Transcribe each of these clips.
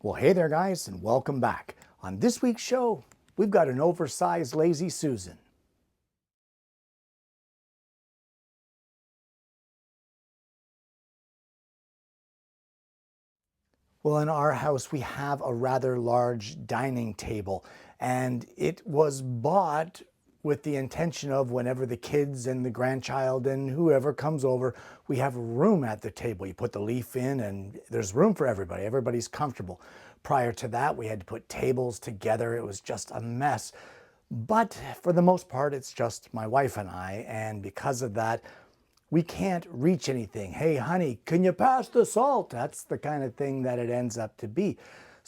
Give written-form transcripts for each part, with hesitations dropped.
Well, hey there guys, and welcome back. On this week's show, we've got an oversized Lazy Susan. Well, in our house, we have a rather large dining table, and it was bought with the intention of whenever the kids and the grandchild and whoever comes over, we have room at the table. You put the leaf in and there's room for everybody. Everybody's comfortable. Prior to that, we had to put tables together. It was just a mess. But for the most part, it's just my wife and I, and because of that, we can't reach anything. Hey, honey, can you pass the salt? That's the kind of thing that it ends up to be.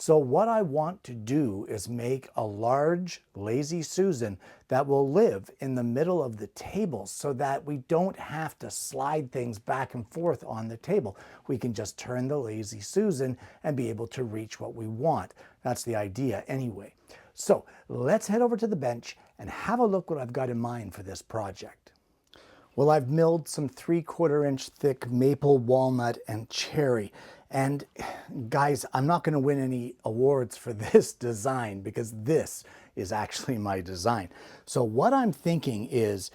So what I want to do is make a large Lazy Susan that will live in the middle of the table so that we don't have to slide things back and forth on the table. We can just turn the Lazy Susan and be able to reach what we want. That's the idea anyway. So let's head over to the bench and have a look what I've got in mind for this project. Well, I've milled some 3/4 inch thick maple, walnut, and cherry. And guys, I'm not going to win any awards for this design because this is actually my design. So what I'm thinking is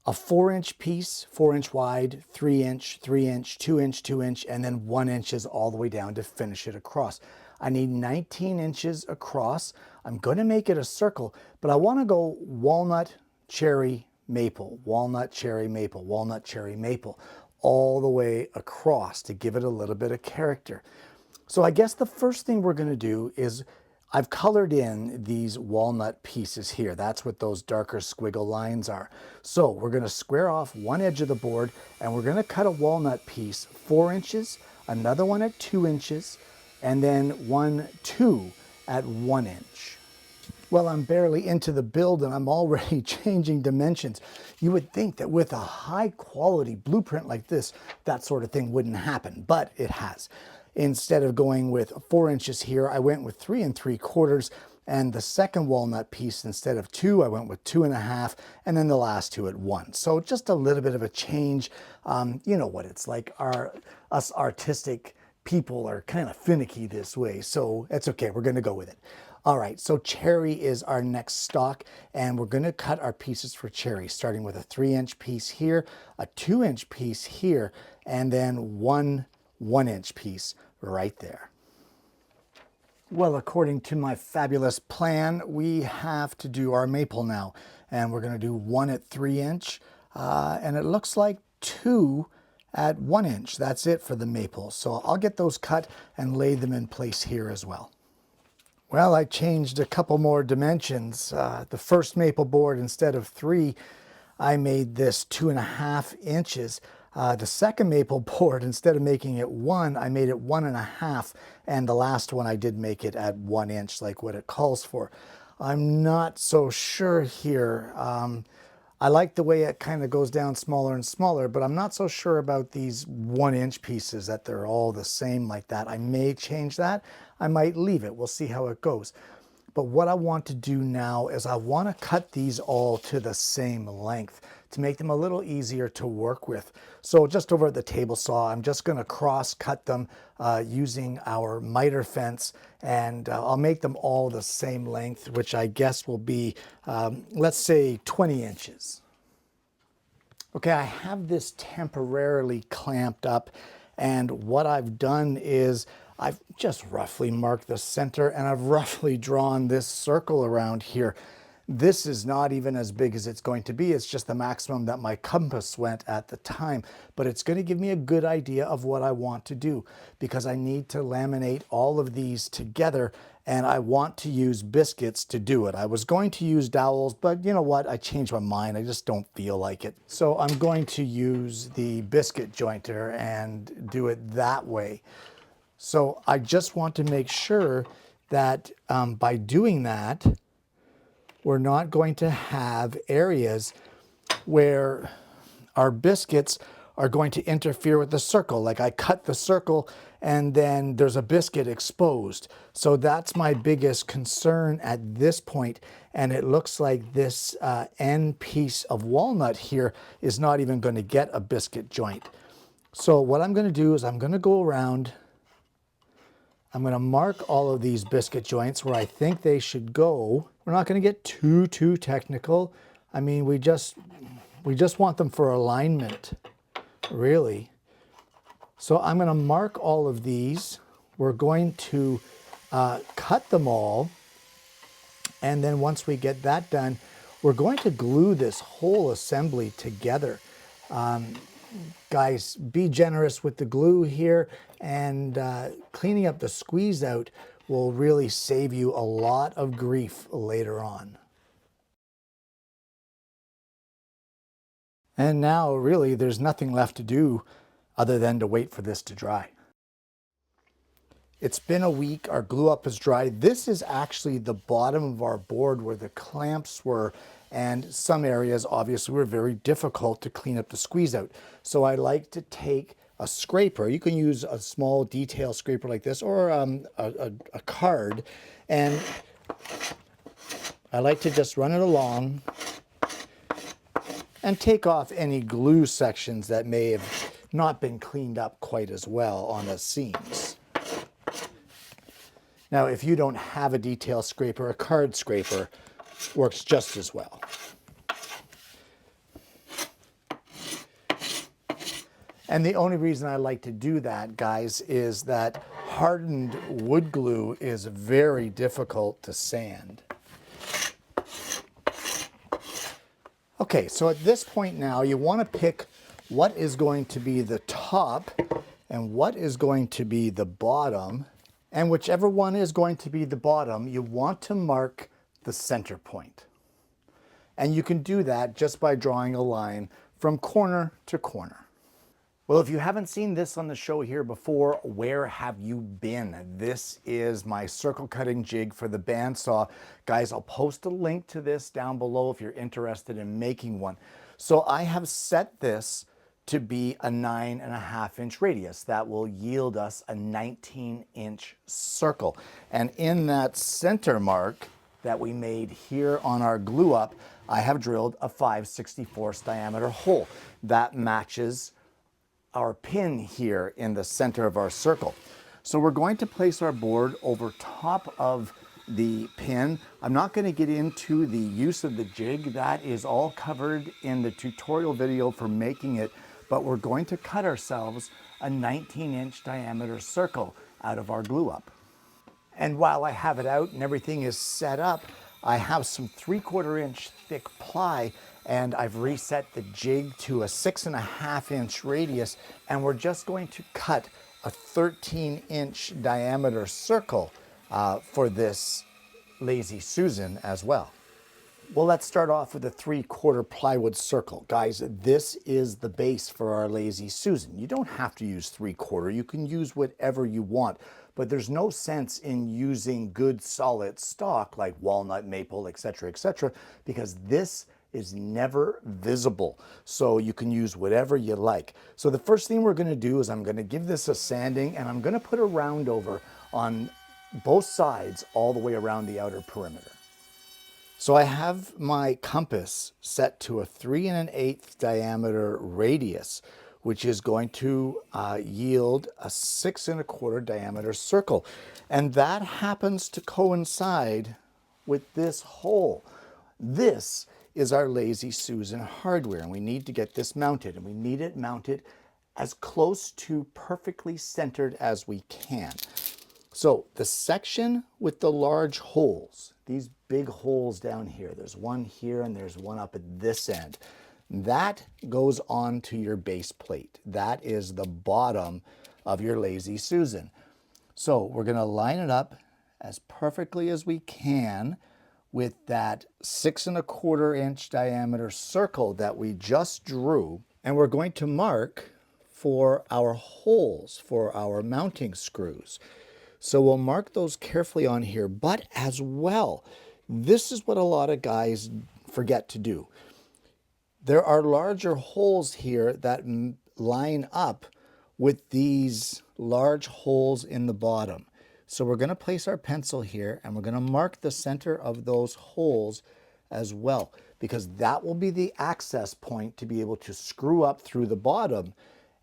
a 4-inch piece, 4-inch wide, 3-inch, 3-inch, 2-inch, 2-inch, and then 1 inches all the way down to finish it across. I need 19 inches across. I'm going to make it a circle, but I want to go walnut, cherry, maple, walnut, cherry, maple, walnut, cherry, maple, all the way across to give it a little bit of character. So I guess the first thing we're going to do is I've colored in these walnut pieces here. That's what those darker squiggle lines are. So we're going to square off one edge of the board and we're going to cut a walnut piece 4 inches, another one at 2 inches, and then 2 at 1 inch. Well, I'm barely into the build and I'm already changing dimensions. You would think that with a high quality blueprint like this, that sort of thing wouldn't happen, but it has. Instead of going with 4 inches here, I went with 3 3/4, and the second walnut piece, instead of 2, I went with 2 1/2, and then the last 2 at 1. So just a little bit of a change. You know what it's like. Us artistic people are kind of finicky this way, so it's okay. We're going to go with it. All right, so cherry is our next stock, and we're going to cut our pieces for cherry, starting with a 3-inch piece here, a 2-inch piece here, and then one 1-inch piece right there. Well, according to my fabulous plan, we have to do our maple now, and we're going to do 1 at 3-inch, and it looks like 2 at 1 inch. That's it for the maple. So I'll get those cut and lay them in place here as well. Well, I changed a couple more dimensions. The first maple board, instead of 3, I made this 2 1/2 inches. The second maple board, instead of making it 1, I made it 1 1/2. And the last one, I did make it at 1 inch, like what it calls for. I'm not so sure here. I like the way it kind of goes down smaller and smaller, but I'm not so sure about these 1-inch pieces, that they're all the same like that. I may change that. I might leave it. We'll see how it goes. But what I want to do now is I want to cut these all to the same length to make them a little easier to work with. So just over at the table saw, I'm just going to cross cut them using our miter fence, and I'll make them all the same length, which I guess will be, let's say 20 inches. Okay, I have this temporarily clamped up, and what I've done is I've just roughly marked the center and I've roughly drawn this circle around here. This is not even as big as it's going to be. It's just the maximum that my compass went at the time, but it's going to give me a good idea of what I want to do because I need to laminate all of these together, and I want to use biscuits to do it. I was going to use dowels, but you know what? I changed my mind. I just don't feel like it. So I'm going to use the biscuit jointer and do it that way. So I just want to make sure that by doing that, we're not going to have areas where our biscuits are going to interfere with the circle. Like I cut the circle and then there's a biscuit exposed. So that's my biggest concern at this point. And it looks like this end piece of walnut here is not even going to get a biscuit joint. So what I'm going to do is I'm going to go around I'm going to mark all of these biscuit joints where I think they should go. We're not going to get too technical. I mean, we just want them for alignment, really. So I'm going to mark all of these. We're going to cut them all. And then once we get that done, we're going to glue this whole assembly together. Guys, be generous with the glue here, and cleaning up the squeeze out will really save you a lot of grief later on. And now really there's nothing left to do other than to wait for this to dry. It's been a week, our glue up is dry. This is actually the bottom of our board where the clamps were, and some areas obviously were very difficult to clean up the squeeze out. So I like to take a scraper. You can use a small detail scraper like this, or a card, and I like to just run it along and take off any glue sections that may have not been cleaned up quite as well on the seams. Now, if you don't have a detail scraper, a card scraper works just as well. And the only reason I like to do that, guys, is that hardened wood glue is very difficult to sand. Okay, so at this point now, you want to pick what is going to be the top and what is going to be the bottom. And whichever one is going to be the bottom, you want to mark the center point. And you can do that just by drawing a line from corner to corner. Well, if you haven't seen this on the show here before, where have you been? This is my circle cutting jig for the bandsaw. Guys, I'll post a link to this down below if you're interested in making one. So I have set this to be a 9.5-inch radius. That will yield us a 19-inch circle. And in that center mark that we made here on our glue up, I have drilled a 5/64 diameter hole. That matches our pin here in the center of our circle. So we're going to place our board over top of the pin. I'm not going to get into the use of the jig. That is all covered in the tutorial video for making it. But we're going to cut ourselves a 19-inch diameter circle out of our glue up. And while I have it out and everything is set up, I have some 3/4-inch thick ply, and I've reset the jig to a 6.5-inch radius, and we're just going to cut a 13-inch diameter circle for this Lazy Susan as well. Well, let's start off with a 3/4 plywood circle. Guys, this is the base for our Lazy Susan. You don't have to use 3/4. You can use whatever you want, but there's no sense in using good solid stock like walnut, maple, etc., because this is never visible. So you can use whatever you like. So the first thing we're going to do is I'm going to give this a sanding, and I'm going to put a round over on both sides all the way around the outer perimeter. So I have my compass set to a 3 1/8 diameter radius, which is going to yield a 6 1/4 diameter circle. And that happens to coincide with this hole. This is our Lazy Susan hardware, and we need to get this mounted, and we need it mounted as close to perfectly centered as we can. So the section with the large holes, these big holes down here, there's one here and there's one up at this end, that goes on to your base plate. That is the bottom of your Lazy Susan. So we're going to line it up as perfectly as we can with that 6 1/4-inch diameter circle that we just drew, and we're going to mark for our holes for our mounting screws. So we'll mark those carefully on here, but as well, this is what a lot of guys forget to do. There are larger holes here that line up with these large holes in the bottom. So we're going to place our pencil here, and we're going to mark the center of those holes as well, because that will be the access point to be able to screw up through the bottom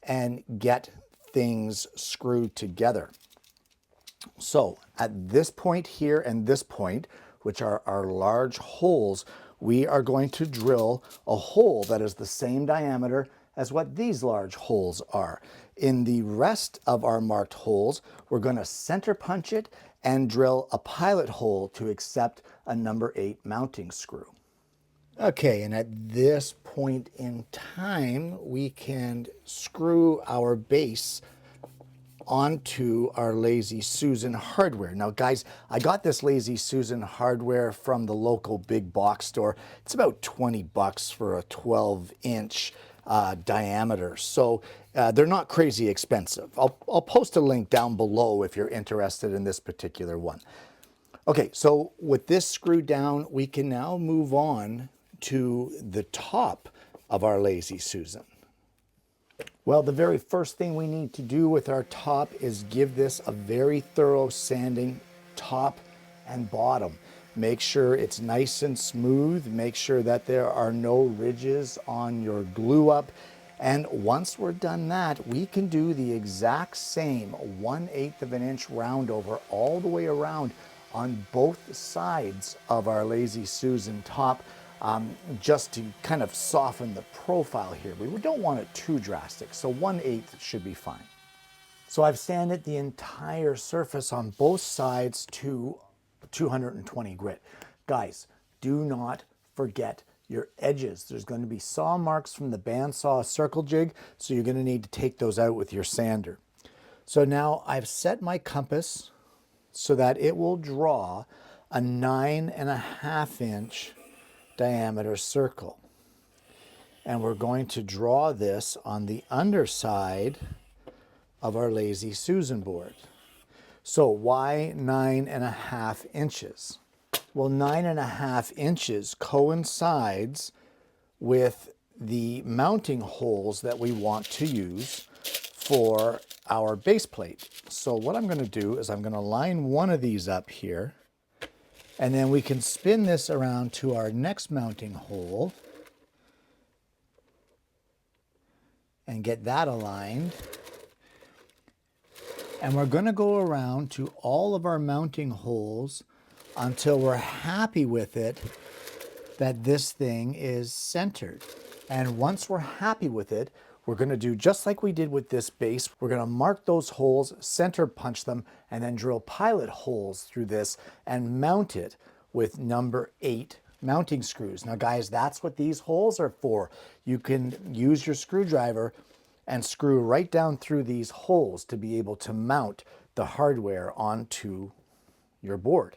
and get things screwed together. So at this point here and this point, which are our large holes, we are going to drill a hole that is the same diameter as what these large holes are. In the rest of our marked holes, we're going to center punch it and drill a pilot hole to accept a number 8 mounting screw. Okay, and at this point in time, we can screw our base onto our Lazy Susan hardware. Now guys, I got this Lazy Susan hardware from the local big box store. It's about 20 bucks for a 12-inch diameter. So they're not crazy expensive. I'll post a link down below if you're interested in this particular one. Okay, so with this screwed down, we can now move on to the top of our Lazy Susan. Well, the very first thing we need to do with our top is give this a very thorough sanding top and bottom. Make sure it's nice and smooth. Make sure that there are no ridges on your glue up. And once we're done that, we can do the exact same 1/8 of an inch round over all the way around on both sides of our Lazy Susan top. Just to kind of soften the profile here. We don't want it too drastic, so 1/8 should be fine. So I've sanded the entire surface on both sides to 220 grit. Guys, do not forget your edges. There's going to be saw marks from the bandsaw circle jig, so you're going to need to take those out with your sander. So now I've set my compass so that it will draw a 9.5 inch diameter circle. And we're going to draw this on the underside of our Lazy Susan board. So why 9.5 inches? Well, 9.5 inches coincides with the mounting holes that we want to use for our base plate. So what I'm going to do is I'm going to line one of these up here, and then we can spin this around to our next mounting hole and get that aligned. And we're going to go around to all of our mounting holes until we're happy with it that this thing is centered. And once we're happy with it, we're going to do just like we did with this base. We're going to mark those holes, center punch them, and then drill pilot holes through this and mount it with number 8 mounting screws. Now guys, that's what these holes are for. You can use your screwdriver and screw right down through these holes to be able to mount the hardware onto your board.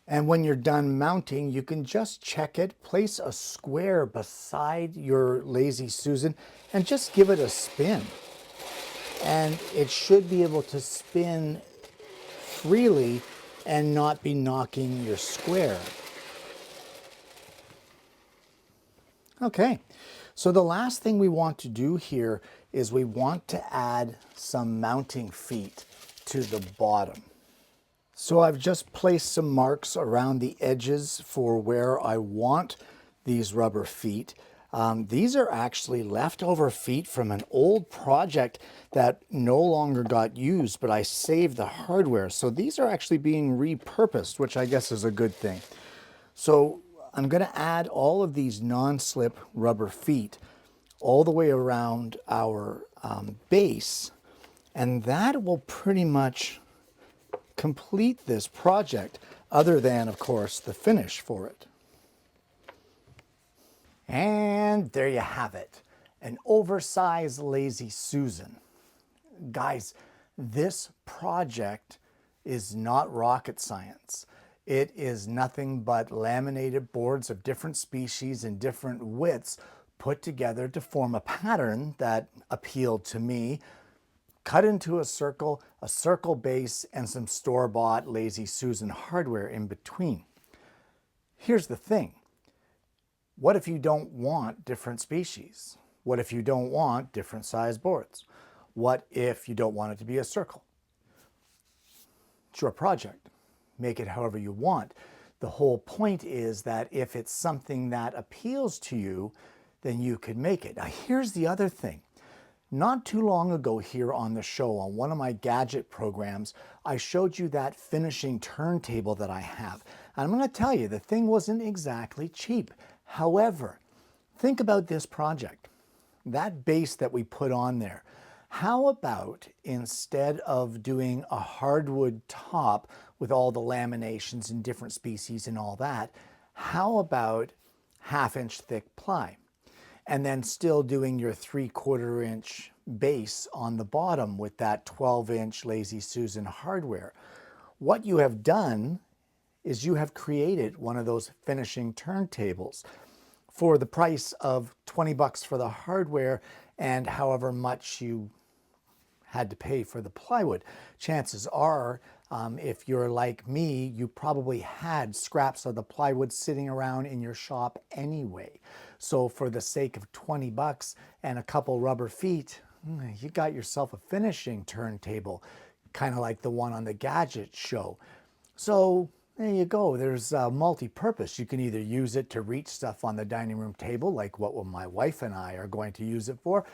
And when you're done mounting, you can just check it, place a square beside your Lazy Susan, and just give it a spin. And it should be able to spin freely and not be knocking your square. Okay, so the last thing we want to do here is we want to add some mounting feet to the bottom. So I've just placed some marks around the edges for where I want these rubber feet. These are actually leftover feet from an old project that no longer got used, but I saved the hardware. So these are actually being repurposed, which I guess is a good thing. So I'm going to add all of these non-slip rubber feet all the way around our base, and that will pretty much complete this project, other than, of course, the finish for it. And there you have it, an oversized Lazy Susan. Guys, this project is not rocket science. It is nothing but laminated boards of different species and different widths put together to form a pattern that appealed to me, cut into a circle base, and some store-bought Lazy Susan hardware in between. Here's the thing. What if you don't want different species? What if you don't want different size boards? What if you don't want it to be a circle? It's your project. Make it however you want. The whole point is that if it's something that appeals to you, then you could make it. Now here's the other thing. Not too long ago here on the show, on one of my gadget programs, I showed you that finishing turntable that I have. And I'm going to tell you, the thing wasn't exactly cheap. However, think about this project. That base that we put on there. How about instead of doing a hardwood top with all the laminations and different species and all that, how about 1/2 inch thick ply? And then still doing your 3/4 inch base on the bottom with that 12-inch Lazy Susan hardware. What you have done is you have created one of those finishing turntables for the price of 20 bucks for the hardware and however much you had to pay for the plywood. Chances are, if you're like me, you probably had scraps of the plywood sitting around in your shop anyway. So for the sake of 20 bucks and a couple rubber feet, you got yourself a finishing turntable, kind of like the one on the Gadget Show. So there you go. There's multi-purpose. You can either use it to reach stuff on the dining room table, like what my wife and I are going to use it for,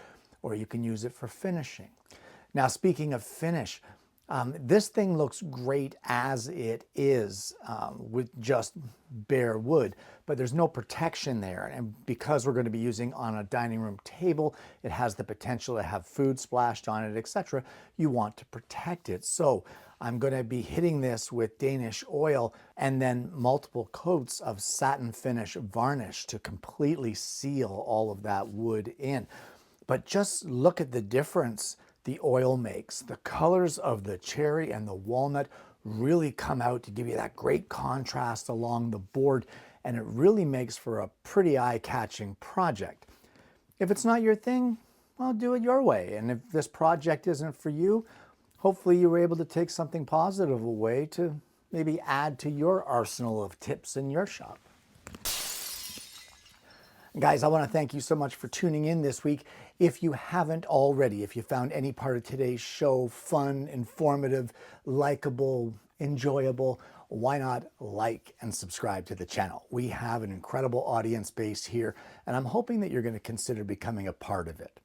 or you can use it for finishing. Now, speaking of finish, this thing looks great as it is with just bare wood, but there's no protection there. And because we're going to be using on a dining room table, it has the potential to have food splashed on it, etc. You want to protect it. So I'm going to be hitting this with Danish oil and then multiple coats of satin finish varnish to completely seal all of that wood in. But just look at the difference the oil makes. The colors of the cherry and the walnut really come out to give you that great contrast along the board, and it really makes for a pretty eye-catching project. If it's not your thing, well, do it your way. And if this project isn't for you, hopefully you were able to take something positive away to maybe add to your arsenal of tips in your shop. Guys, I want to thank you so much for tuning in this week. If you haven't already, if you found any part of today's show fun, informative, likable, enjoyable, why not like and subscribe to the channel? We have an incredible audience base here, and I'm hoping that you're going to consider becoming a part of it.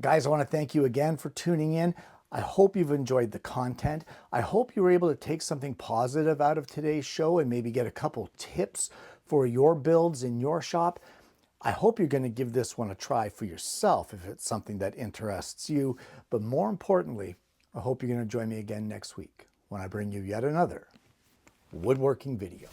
Guys, I want to thank you again for tuning in. I hope you've enjoyed the content. I hope you were able to take something positive out of today's show and maybe get a couple tips for your builds in your shop. I hope you're going to give this one a try for yourself if it's something that interests you. But more importantly, I hope you're going to join me again next week when I bring you yet another woodworking video.